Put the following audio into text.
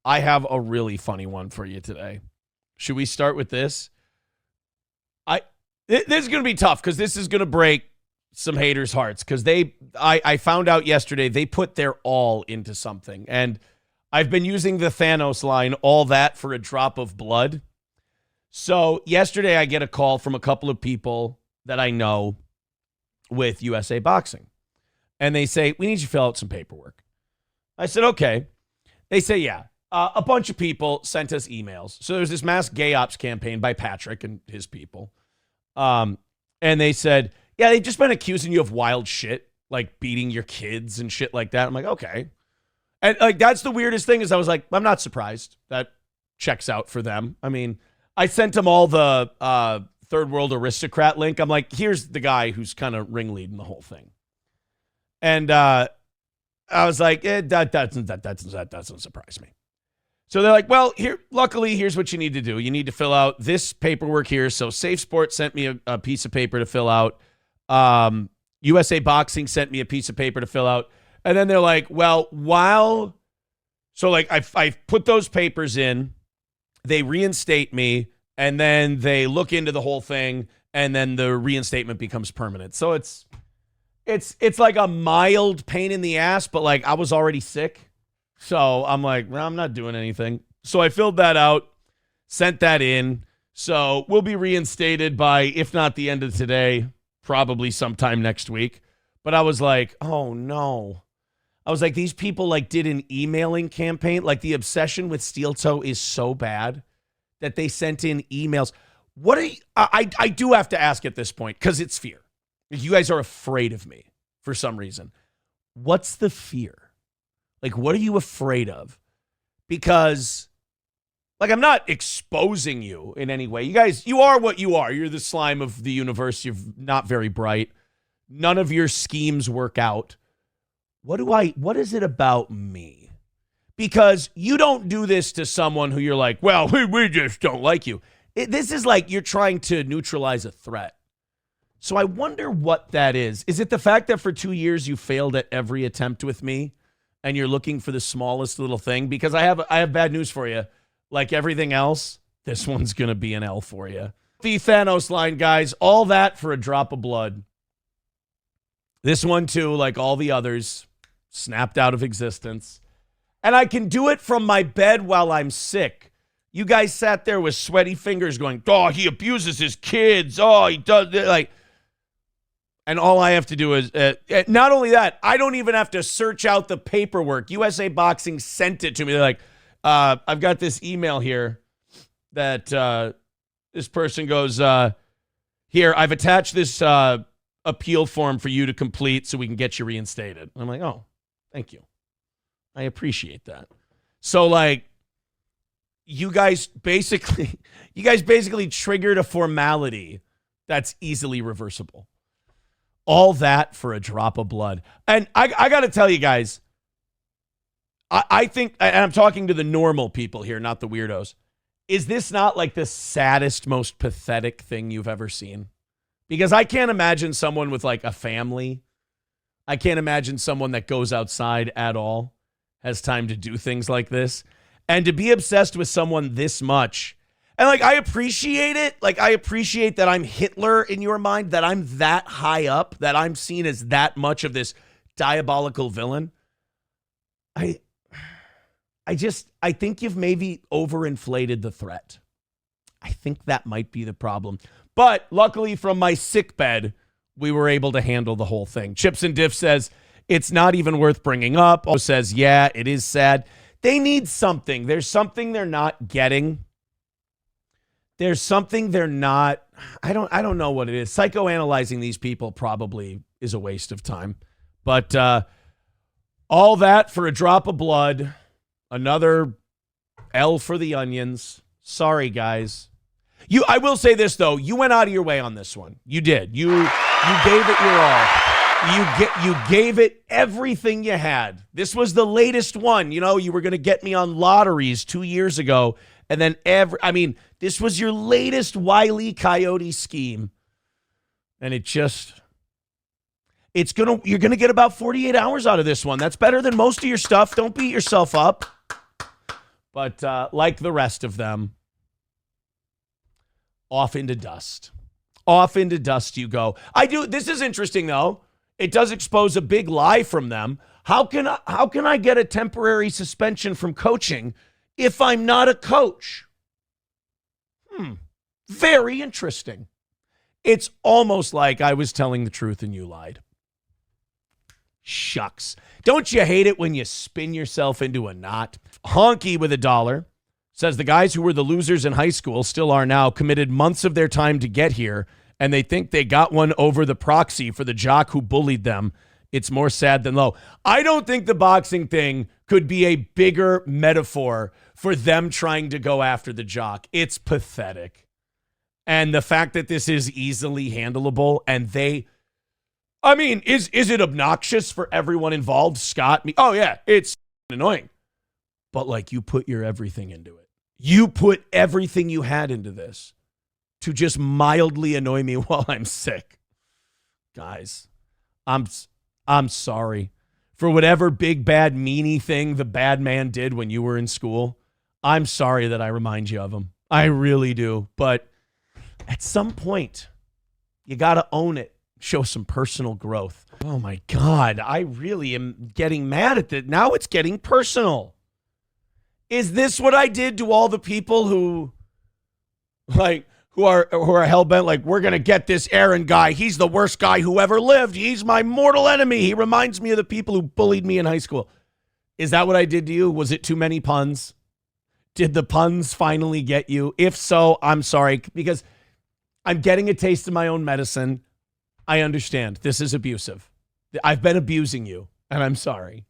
I have a really funny one for you today. Should we start with this? This is going to be tough because this is going to break some haters' hearts because I found out yesterday they put their all into something. And I've been using the Thanos line, all that for a drop of blood. So yesterday I get a call from a couple of people that I know with USA Boxing. And they say, we need you to fill out some paperwork. I said, okay. They say, yeah. A bunch of people sent us emails. So there's this mass gay ops campaign by Patrick and his people. And they said, yeah, they've just been accusing you of wild shit, like beating your kids and shit like that. I'm like, okay. And like, that's the weirdest thing is I was like, I'm not surprised. That checks out for them. I mean, I sent them all the third world aristocrat link. I'm like, here's the guy who's kind of ringleading the whole thing. And I was like, that doesn't surprise me. So they're like, well, luckily, here's what you need to do. You need to fill out this paperwork here. So Safe Sports sent me a piece of paper to fill out. USA Boxing sent me a piece of paper to fill out. And then they're like, well, so like I put those papers in, they reinstate me, and then they look into the whole thing, and then the reinstatement becomes permanent. So it's like a mild pain in the ass, but like I was already sick. So I'm like, well, I'm not doing anything. So I filled that out, sent that in. So we'll be reinstated by, if not the end of today, probably sometime next week. But I was like, oh no. I was like, these people like did an emailing campaign. Like the obsession with steel toe is so bad that they sent in emails. What are you, I do have to ask at this point, because it's fear. You guys are afraid of me for some reason. What's the fear? Like, what are you afraid of? Because, like, I'm not exposing you in any way. You guys, you are what you are. You're the slime of the universe. You're not very bright. None of your schemes work out. What is it about me? Because you don't do this to someone who you're like, well, we just don't like you. This is like you're trying to neutralize a threat. So I wonder what that is. Is it the fact that for 2 years you failed at every attempt with me? And you're looking for the smallest little thing? Because I have bad news for you. Like everything else, this one's going to be an L for you. The Thanos line, guys, all that for a drop of blood. This one, too, like all the others, snapped out of existence. And I can do it from my bed while I'm sick. You guys sat there with sweaty fingers going, oh, he abuses his kids. Oh, he does. Like, and all I have to do is, not only that, I don't even have to search out the paperwork. USA Boxing sent it to me. They're like, I've got this email here that this person goes, here, I've attached this appeal form for you to complete so we can get you reinstated. I'm like, oh, thank you. I appreciate that. So, like, you guys basically triggered a formality that's easily reversible. All that for a drop of blood. And I got to tell you guys, I think, and I'm talking to the normal people here, not the weirdos, is this not like the saddest, most pathetic thing you've ever seen? Because I can't imagine someone with like a family. I can't imagine someone that goes outside at all has time to do things like this. And to be obsessed with someone this much. And, like, I appreciate it. Like, I appreciate that I'm Hitler in your mind, that I'm that high up, that I'm seen as that much of this diabolical villain. I think you've maybe overinflated the threat. I think that might be the problem. But luckily from my sick bed, we were able to handle the whole thing. Chips and Diff says, it's not even worth bringing up. Also says, yeah, it is sad. They need something. There's something they're not getting. There's something they're not, I don't know what it is. Psychoanalyzing these people probably is a waste of time. But all that for a drop of blood. Another L for the onions. Sorry, guys. I will say this, though. You went out of your way on this one. You did. You gave it your all. You gave it everything you had. This was the latest one. You know, you were going to get me on lotteries 2 years ago. And then this was your latest Wile E. Coyote scheme. And you're going to get about 48 hours out of this one. That's better than most of your stuff. Don't beat yourself up. But like the rest of them, off into dust. Off into dust you go. This is interesting, though. It does expose a big lie from them. How can I get a temporary suspension from coaching if I'm not a coach? Very interesting. It's almost like I was telling the truth and you lied. Shucks. Don't you hate it when you spin yourself into a knot? Honky with $1 says the guys who were the losers in high school still are now, committed months of their time to get here, and they think they got one over the proxy for the jock who bullied them. It's more sad than low. I don't think the boxing thing could be a bigger metaphor for them trying to go after the jock. It's pathetic. And the fact that this is easily handleable and is it obnoxious for everyone involved? Scott, me? Oh, yeah, it's annoying. But like you put your everything into it. You put everything you had into this to just mildly annoy me while I'm sick. Guys, I'm sorry for whatever big, bad, meanie thing the bad man did when you were in school. I'm sorry that I remind you of him. I really do. But at some point, you got to own it. Show some personal growth. Oh, my God. I really am getting mad at that. Now it's getting personal. Is this what I did to all the people who are hell-bent, like, we're going to get this Aaron guy. He's the worst guy who ever lived. He's my mortal enemy. He reminds me of the people who bullied me in high school. Is that what I did to you? Was it too many puns? Did the puns finally get you? If so, I'm sorry, because I'm getting a taste of my own medicine. I understand. This is abusive. I've been abusing you, and I'm sorry.